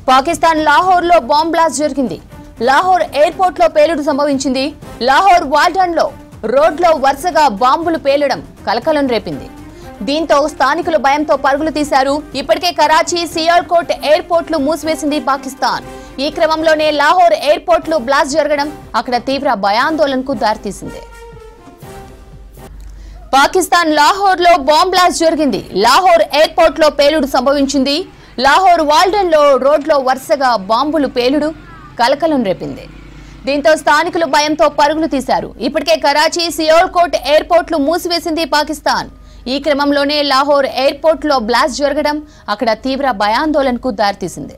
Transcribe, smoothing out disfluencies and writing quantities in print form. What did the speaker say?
పాకిస్తాన్ లాహోర్ లో bomb blast జరిగింది. Lahore airport లో పేలుడు సంభవించింది. లాహోర్ వాల్టన్ లో రోడ్లో వరుసగా బాంబులు పేలడం కలకలం రేపింది. దీంతో స్థానికులు భయంతో పరుగులు తీశారు. ఇప్పటికే కరాచీ, సియాల్కోట్ ఎయిర్పోర్ట్లు మూసివేసింది పాకిస్తాన్. ఈ క్రమంలోనే లాహోర్ ఎయిర్పోర్ట్లో బ్లాస్ట్ జరగడం అక్కడ తీవ్ర భయాందోళనకు దారితీసింది. పాకిస్తాన్ లాహోర్ లో బాంబ్ బ్లాస్ట్ జరిగింది. లాహోర్ ఎయిర్పోర్ట్ లో పేలుడు సంభవించింది. లాహోర్ వాల్టన్ లో రోడ్లో వరుసగా బాంబులు పేలుడు కలకలం రేపింది. దీంతో స్థానికులు భయంతో పరుగులు తీశారు. ఇప్పటికే కరాచీ, సియాల్కోట్ ఎయిర్పోర్ట్లు మూసివేసింది పాకిస్తాన్. ఈ క్రమంలోనే లాహోర్ ఎయిర్పోర్ట్ లో బ్లాస్ట్ జరగడం అక్కడ తీవ్ర భయాందోళనకు దారితీసింది.